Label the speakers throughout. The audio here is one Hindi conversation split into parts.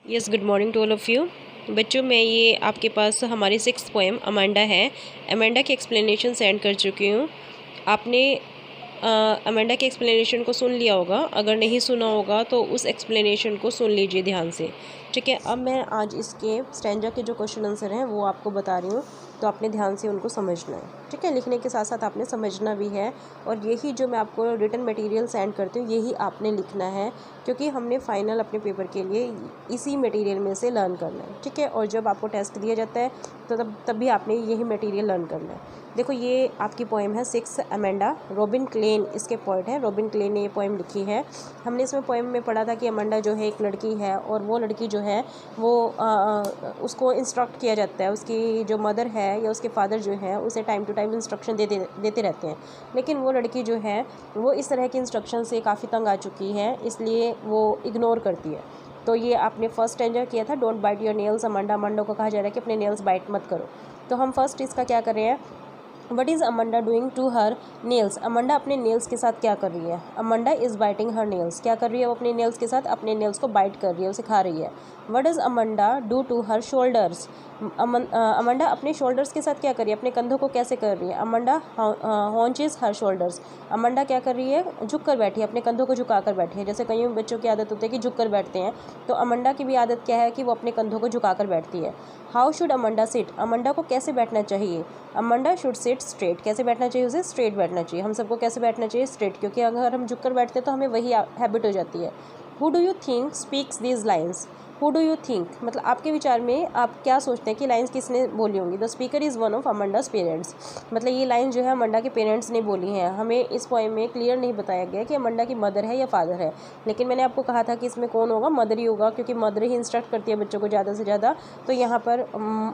Speaker 1: Yes, good morning to all of you. बच्चों, मैं ये आपके पास हमारी 6th पोएम अमांडा है। अमांडा की एक्सप्लेनेशन सेंड कर चुकी हूँ। आपने अमांडा के एक्सप्लेनेशन को सुन लिया होगा। अगर नहीं सुना होगा तो उस एक्सप्लेनेशन को सुन लीजिए ध्यान से, ठीक है। अब मैं आज इसके स्टैंजा के जो क्वेश्चन आंसर हैं वो आपको बता रही हूँ, तो आपने ध्यान से उनको समझना है, ठीक है। लिखने के साथ साथ आपने समझना भी है, और यही जो मैं आपको रिटन मटेरियल सेंड करती हूँ यही आपने लिखना है, क्योंकि हमने फाइनल अपने पेपर के लिए इसी मटेरियल में से लर्न करना है, ठीक है। और जब आपको टेस्ट दिया जाता है तो तब भी आपने यही मटेरियल लर्न करना है। देखो, ये आपकी पोएम है 6 अमांडा। रॉबिन क्लेन इसके पोएट है। रॉबिन क्लेन ने ये पोएम लिखी है। हमने इसमें पोएम में पढ़ा था कि अमांडा जो है एक लड़की है, और वो लड़की जो है वो उसको इंस्ट्रक्ट किया जाता है। उसकी जो मदर है या उसके फादर जो है उसे टाइम टू टाइम इंस्ट्रक्शन देते रहते हैं, लेकिन वो लड़की जो है वो इस तरह की इंस्ट्रक्शन से काफ़ी तंग आ चुकी है, इसलिए वो इग्नोर करती है। तो ये आपने फर्स्ट स्टैंजा किया था, don't bite your nails Amanda. Amanda को कहा जा रहा है कि अपने नेल्स बाइट मत करो। तो हम फर्स्ट इसका क्या कर रहे हैं, what is Amanda doing to her nails. Amanda अपने नेल्स के साथ क्या कर रही है। Amanda is biting her nails. क्या कर रही है वो अपने नेल्स के साथ, अपने नेल्स को बाइट कर रही है, उसे खा रही है। What does Amanda do to her shoulders. Amanda अपने शोल्डर्स के साथ क्या कर रही है, अपने कंधों को कैसे कर रही है। अमांडा हॉन्चेस हर शोल्डर्स। अमांडा क्या कर रही है, झुक कर बैठी है, अपने कंधों को झुका कर बैठी है। जैसे कई बच्चों की आदत होती है कि झुक कर बैठते हैं, तो अमांडा की भी आदत क्या है कि वो अपने कंधों को झुका कर बैठती है। How should Amanda sit. Amanda को कैसे बैठना चाहिए। Amanda should sit straight. कैसे बैठना चाहिए, उसे स्ट्रेट बैठना चाहिए। हम सबको कैसे बैठना चाहिए, स्ट्रेट, क्योंकि अगर हम झुक कर बैठते हैं तो हमें वही हैबिट हो जाती है। Who do you think speaks these lines. Who do you think मतलब आपके विचार में आप क्या सोचते हैं कि लाइन्स किसने बोली होंगी। The speaker is one of Amanda's parents. मतलब ये लाइन जो है अमांडा के पेरेंट्स ने बोली हैं। हमें इस पोएम में क्लियर नहीं बताया गया कि अमांडा की मदर है या फादर है, लेकिन मैंने आपको कहा था कि इसमें कौन होगा, मदर ही होगा, क्योंकि मदर ही इंस्ट्रक्ट करती है बच्चों को ज़्यादा से ज़्यादा। तो यहाँ पर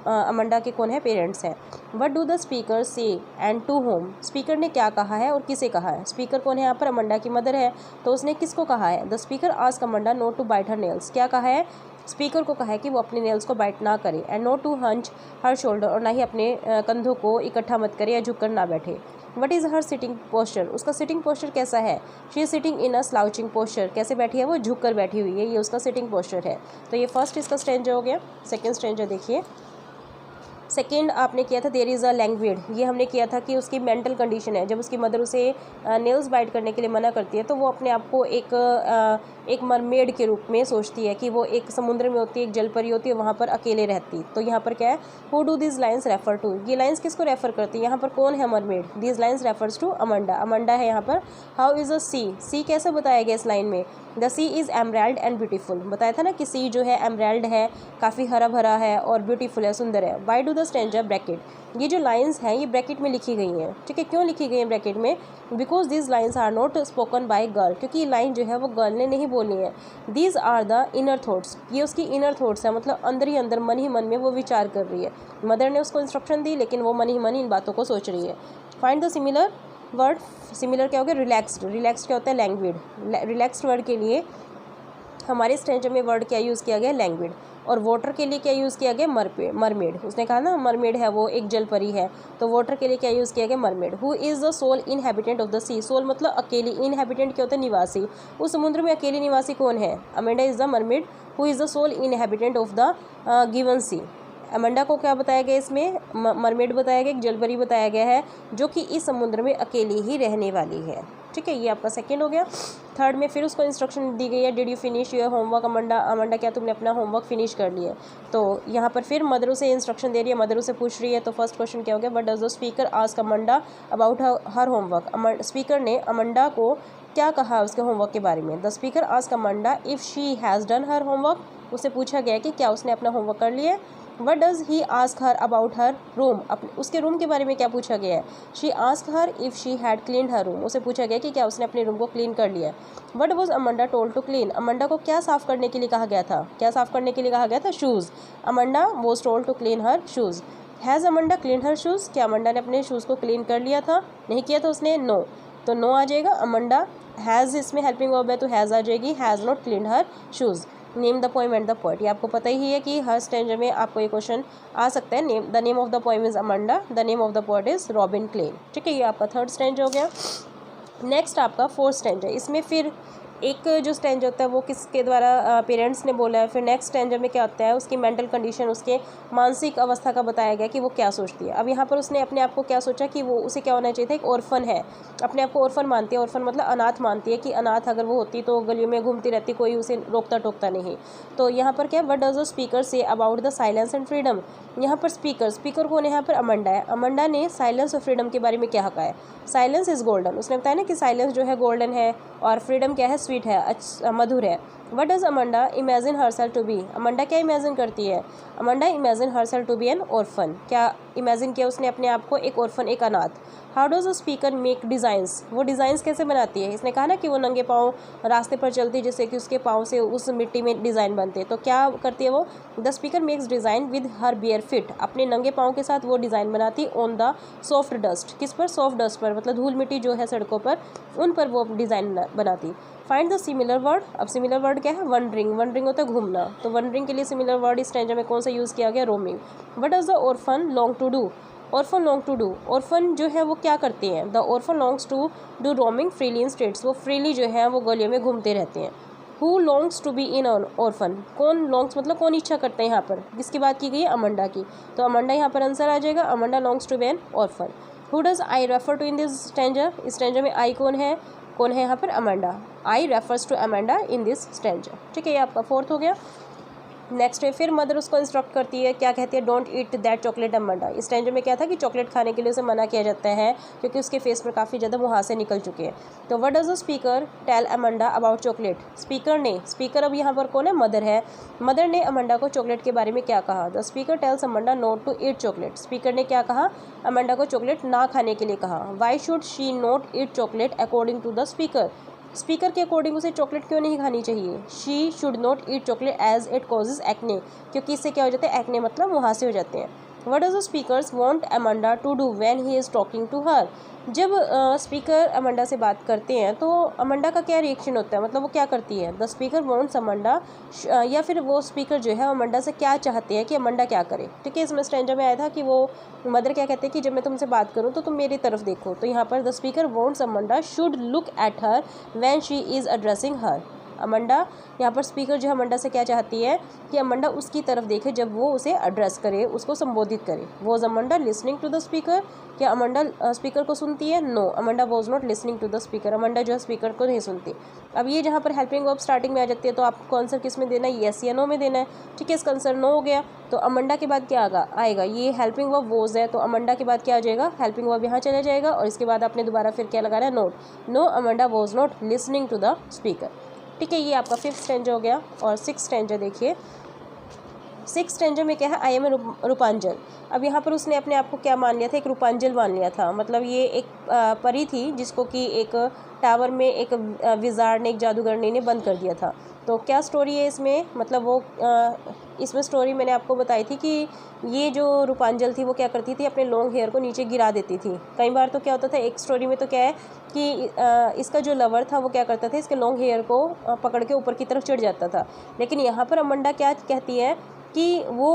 Speaker 1: अमांडा के कौन है, पेरेंट्स हैं। वट डू द स्पीकर से एंड टू होम। स्पीकर ने क्या कहा है और किसे कहा है। स्पीकर कौन है यहाँ पर, अमांडा की मदर है, तो उसने किसको कहा है। The speaker ask Amanda not to bite her nails. क्या कहा है, स्पीकर को कहा है कि वो अपने नेल्स को बाइट ना करे। And not to hunch her shoulder, और ना ही अपने कंधों को इकट्ठा मत करे या झुककर ना बैठे। What is her sitting posture. उसका सिटिंग पोस्चर कैसा है। She is sitting in a slouching posture. कैसे बैठी है वो, झुक कर बैठी हुई है, ये उसका सिटिंग पोस्चर है। तो ये फर्स्ट इसका स्ट्रेंजर हो गया। सेकेंड स्ट्रेंजर देखिए, सेकेंड आपने किया था देयर इज़ अ लैंग्वेज। ये हमने किया था कि उसकी मेंटल कंडीशन है। जब उसकी मदर उसे नेल्स बाइट करने के लिए मना करती है तो वो अपने आप को एक मरमेड के रूप में सोचती है, कि वो एक समुद्र में होती है, एक जलपरी होती है, वहाँ पर अकेले रहती। तो यहाँ पर क्या है, who do this lines refer to. ये लाइन्स किसको रेफर करती है, यहाँ पर कौन है mermaid. This lines refers to Amanda. Amanda है यहाँ पर। हाउ इज़ अ सी। सी कैसे बताया गया इस लाइन में। The sea is emerald and beautiful. बताया था ना कि सी जो है एमराल्ड है, काफ़ी हरा भरा है, और ब्यूटीफुल है, सुंदर है। Why do the stranger bracket. ये जो लाइन्स हैं ये ब्रैकेट में लिखी गई हैं, ठीक है। क्यों लिखी गई हैं ब्रैकेट में, because this lines are not spoken by girl. क्योंकि ये लाइन जो है वो गर्ल ने नहीं बोली है। These are the inner thoughts. ये उसकी इनर थॉट्स है, मतलब अंदर ही अंदर, मन ही मन में वो विचार कर रही है। मदर ने उसको इंस्ट्रक्शन दी, लेकिन वो मन ही मन इन बातों को सोच रही है। Find the similar word. Similar क्या हो गया, रिलैक्सड। रिलैक्सड क्या होता है, लैंग्वेज। रिलैक्सड वर्ड के लिए हमारे स्ट्रेंजर में वर्ड क्या यूज़ किया गया, लैंग्वेज। और वाटर के लिए क्या यूज़ किया गया, मरमेड। उसने कहा ना मरमेड है, वो एक जल परी है, तो वाटर के लिए क्या यूज़ किया गया, mermaid. Who is the sole inhabitant of the sea. Sole मतलब अकेली, इनहैबिटेंट क्या होता है, निवासी। उस समुद्र में अकेली निवासी कौन है, Amanda is the mermaid who is the sole inhabitant of the given sea. Amanda को क्या बताया गया इसमें, मरमेड बताया गया, एक जलपरी बताया गया है, जो कि इस समुद्र में अकेली ही रहने वाली है, ठीक है। ये आपका सेकंड हो गया। थर्ड में फिर उसको इंस्ट्रक्शन दी गई है, did you finish your homework Amanda. Amanda क्या तुमने अपना होमवर्क फिनिश कर लिया। तो यहाँ पर फिर मदर उसे इंस्ट्रक्शन दे रही है, मदर उसे पूछ रही है। तो फर्स्ट क्वेश्चन क्या हो गया, what does the speaker ask Amanda about her homework. Speaker ने अमांडा को क्या कहा उसके होमवर्क के बारे में। The speaker ask Amanda if she has done her homework. उसे पूछा गया कि क्या उसने अपना होमवर्क कर लिया। What does he ask her about her room. अपने उसके रूम के बारे में क्या पूछा गया है। She ask her if she had cleaned her room. उसे पूछा गया कि क्या उसने अपने रूम को क्लीन कर लिया। What was Amanda told to clean. Amanda को क्या साफ़ करने के लिए कहा गया था, क्या साफ़ करने के लिए कहा गया था, shoes. Amanda was told to clean her shoes. Has Amanda clean her shoes. क्या अमांडा ने अपने शूज़ को क्लीन कर लिया था, नहीं किया था उसने, नो। तो नो आ जाएगा। अमांडा हैज़ इसमें हेल्पिंग वर्ब है तो हैज़ आ जाएगी। Has not cleaned her shoes. Name the poem and the poet. ये आपको पता ही है कि हर स्टैंजर में आपको ये क्वेश्चन आ सकता है। The name of the poem is Amanda, the name of the poet is Robin Klein, ठीक है। ये आपका थर्ड स्टैंजर हो गया। नेक्स्ट आपका फोर्थ स्टैंजर। इसमें फिर एक जो स्टेंजा होता है वो किसके द्वारा पेरेंट्स ने बोला है, फिर नेक्स्ट स्टेंजा में क्या होता है उसकी मेंटल कंडीशन, उसके मानसिक अवस्था का बताया गया कि वो क्या सोचती है। अब यहाँ पर उसने अपने आप को क्या सोचा कि वो उसे क्या होना चाहिए था, एक ऑर्फन है, अपने आप को ऑर्फन मानती है। ऑर्फन मतलब अनाथ मानती है कि अनाथ अगर वो होती तो गलियों में घूमती रहती, कोई उसे रोकता टोकता नहीं। तो यहाँ पर क्या, what does the speaker say about the silence and freedom. यहाँ पर स्पीकर कौन है, यहाँ पर अमंडा है। अमंडा ने साइलेंस और फ्रीडम के बारे में क्या कहा है, साइलेंस इज गोल्डन। उसने बताया ना कि साइलेंस जो है गोल्डन है और फ्रीडम क्या है, स्वीट है, मधुर है। What does Amanda imagine herself to be. Amanda क्या इमेजिन करती है, Amanda imagine herself to be an orphan. क्या इमेजिन किया उसने अपने आप को, एक ऑर्फन, एक अनाथ। How does a speaker make designs, वो डिज़ाइंस कैसे बनाती है। इसने कहा ना कि वो नंगे पाँव रास्ते पर चलती जिससे कि उसके पाँव से उस मिट्टी में डिज़ाइन बनते। तो क्या करती है वो, the speaker makes design with her bare feet. अपने नंगे पाँव के साथ वो डिज़ाइन बनाती ऑन द सॉफ्ट डस्ट। किस पर, सॉफ्ट डस्ट पर, मतलब धूल मिट्टी जो है सड़कों पर, उन पर वो डिज़ाइन बनाती। Find the similar word. अब सिमिलर वर्ड क्या है, वंडरिंग। वंडरिंग होता है घूमना, तो वंडरिंग के लिए सिमिलर वर्ड इस स्टैंजा में कौन सा यूज़ किया गया, roaming. What does the orphan long to do. Orphan long to do, orphan जो है वो क्या करते हैं, the orphan longs to do roaming freely in streets. वो फ्रीली जो है वो गलियों में घूमते रहते हैं। Who longs to be in orphan, कौन लॉन्ग्स मतलब कौन इच्छा करते हैं, यहाँ पर किसकी बात की गई है, अमंडा की। तो अमंडा यहाँ पर आंसर आ जाएगा, Amanda longs to be an orphan. Who does I refer to in this stanza. इस स्टैंजा में आई कौन है, कौन है यहाँ पर, Amanda. I refers to Amanda in this stanza. ठीक है, ये आपका फोर्थ हो गया। नेक्स्ट है, फिर मदर उसको इंस्ट्रक्ट करती है, क्या कहती है, don't eat that chocolate Amanda. इस स्टैंजा में क्या था कि चॉकलेट खाने के लिए उसे मना किया जाता है क्योंकि उसके फेस पर काफ़ी ज़्यादा मुहासे निकल चुके हैं। तो what does the speaker tell Amanda about chocolate. Speaker ने, स्पीकर अब यहाँ पर कौन है, मदर है। मदर ने अमंडा को चॉकलेट के बारे में क्या कहा, the speaker tells Amanda not to eat chocolate. Speaker ने क्या कहा, अमंडा को चॉकलेट ना खाने के लिए कहा। Why should she not eat chocolate according to the speaker. Speaker के अकॉर्डिंग उसे चॉकलेट क्यों नहीं खानी चाहिए। She should not eat chocolate as it causes acne, क्योंकि इससे क्या हो जाता है, एक्ने मतलब मुहासे हो जाते हैं। What does the speakers want Amanda to do when he is talking to her. जब स्पीकर अमंडा से बात करते हैं तो अमंडा का क्या रिएक्शन होता है, मतलब वो क्या करती है। द स्पीकर वांट्स अमंडा, या फिर वो स्पीकर जो है अमंडा से क्या चाहते हैं कि अमंडा क्या करे। ठीक है, इसमें स्टैंजा में आया था कि वो मदर क्या कहते हैं कि जब मैं तुमसे बात करूं तो तुम मेरी तरफ देखो। तो यहाँ पर the speaker wants Amanda should look at her when she is addressing her. Amanda, यहाँ पर स्पीकर जो है अमंडा से क्या चाहती है कि अमंडा उसकी तरफ देखे जब वो उसे एड्रेस करे, उसको संबोधित करे। Was Amanda listening to the speaker, क्या अमंडा स्पीकर को सुनती है, no Amanda was not listening to the speaker. Amanda जो है स्पीकर को नहीं सुनती। अब ये जहाँ पर हेल्पिंग वर्ब स्टार्टिंग में आ जाती है तो आपको आंसर किस में देना है, येस या नो में देना है। ठीक है, इसका आंसर नो हो गया। तो अमंडा के बाद क्या आएगा, ये हेल्पिंग वर्ब वॉज है, तो अमंडा के बाद क्या आ जाएगा, हेल्पिंग वर्ब यहाँ चला जाएगा और इसके बाद आपने दोबारा फिर क्या लगाना है, note. No Amanda was not listening to the speaker. ठीक है, ये आपका फिफ्थ स्टैंजा हो गया। और सिक्स स्टैंजा देखिए, सिक्स स्टैंजा में क्या है, आई एम ए रूपांजल। अब यहाँ पर उसने अपने आप को क्या मान लिया था, एक रूपांजल मान लिया था। मतलब ये एक परी थी जिसको कि एक टावर में एक विजार्ड ने, एक जादूगर ने बंद कर दिया था। तो क्या स्टोरी है इसमें, मतलब वो इसमें स्टोरी मैंने आपको बताई थी कि ये जो रूपांजल थी वो क्या करती थी, अपने लॉन्ग हेयर को नीचे गिरा देती थी। कई बार तो क्या होता था, एक स्टोरी में तो क्या है कि इसका जो लवर था वो क्या करता था, इसके लॉन्ग हेयर को पकड़ के ऊपर की तरफ चढ़ जाता था। लेकिन यहाँ पर अमंडा क्या कहती है कि वो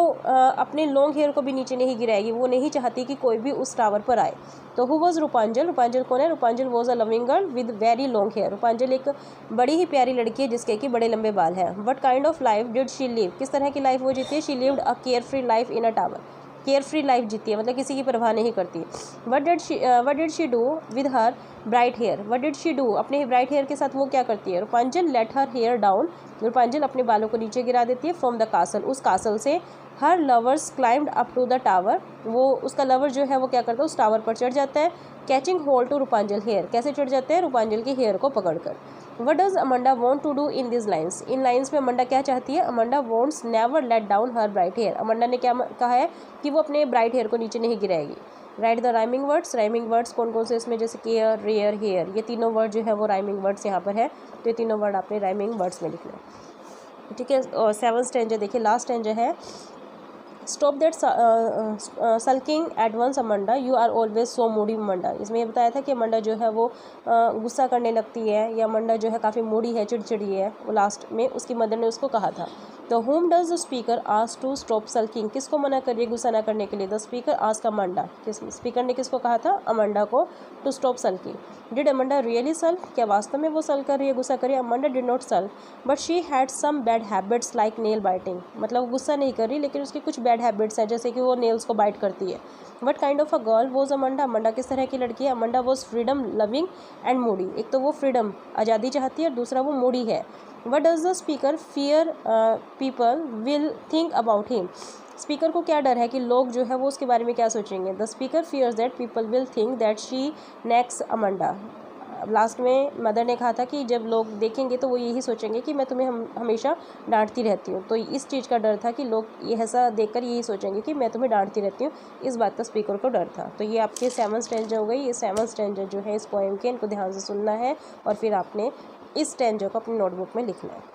Speaker 1: अपने लॉन्ग हेयर को भी नीचे नहीं गिराएगी, वो नहीं चाहती कि कोई भी उस टावर पर आए। तो हु वॉज रूपांजल, रूपांजल कौन है, Rapunzel was a loving girl with very long hair. Rapunzel एक बड़ी ही प्यारी लड़की है जिसके कि बड़े लंबे बाल हैं। What kind of life did she live, किस तरह की लाइफ वो जीती है, she lived a carefree life in a tower. Carefree life जीती है, मतलब किसी की परवाह नहीं करती। What did she do with her bright hair, what did she do, अपने ब्राइट हेयर के साथ वो क्या करती है, Rapunzel let her hair down, Rapunzel अपने बालों को नीचे गिरा देती है, फ्रॉम द कासल, उस कासल से। Her lovers climbed up to the tower, वो उसका लवर जो है वो क्या करता है, उस टावर पर चढ़ जाता है। Catching hold to Rapunzel hair, कैसे चढ़ जाते हैं, रूपांजल के हेयर को पकड़कर। What does Amanda want to do in this lines, इन लाइन्स में अमंडा क्या चाहती है, Amanda wants never let down her bright hair. Amanda ने क्या कहा है कि वो अपने ब्राइट हेयर को नीचे नहीं गिराएगी। Write the rhyming words, rhyming words कौन कौन से इसमें, जैसे केयर, रेयर, हेयर, ये तीनों वर्ड जो है वो राइमिंग वर्ड्स यहाँ पर है। तो ये तीनों वर्ड आपने राइमिंग वर्ड्स में लिखना है। ठीक है, और सेवन स्टैंजा देखिए, लास्ट स्टैंजा है, stop that sulking at once Amanda, you are always so moody Amanda. इसमें ये बताया था कि अमंडा जो है वो गुस्सा करने लगती है, या अमंडा जो है काफ़ी मूडी है, चिड़चिड़ी है, वो लास्ट में उसकी मदर ने उसको कहा था। तो whom does the speaker ask to stop sulking, किसको मना कर रही है गुस्सा ना करने के लिए? द स्पीकर आस्क अमांडा, किस स्पीकर ने किसको कहा था? अमांडा को, to stop sulking. Did Amanda really sulk, क्या वास्तव में वो सल कर रही है, गुस्सा कर रही है? Amanda did not sulk but she had some bad habits like nail biting, मतलब वो गुस्सा नहीं कर रही लेकिन उसकी कुछ बैड हैबिट्स हैं, जैसे कि वो नेल्स को बाइट करती है। What kind of a girl was Amanda, Amanda किस तरह की लड़की है? Amanda was freedom loving and Moody, एक तो वो फ्रीडम आज़ादी चाहती है और दूसरा वो मूडी है। What does the speaker fear people will think about him, speaker को क्या डर है कि लोग जो है वो उसके बारे में क्या सोचेंगे? The speaker fears that people will think that she nags Amanda, last में मदर ने कहा था कि जब लोग देखेंगे तो वो यही सोचेंगे कि मैं तुम्हें हमेशा डांटती रहती हूँ, तो इस चीज़ का डर था कि लोग ये ऐसा देखकर यही सोचेंगे कि मैं तुम्हें डांटती रहती हूँ, इस बात का स्पीकर को डर था। तो ये आपके 7 स्टैंजा हो गई। ये 7 स्टैंजा जो है इस पोएम के, इनको ध्यान से सुनना है और फिर आपने इस स्टैंजा को अपनी नोटबुक में लिखना है।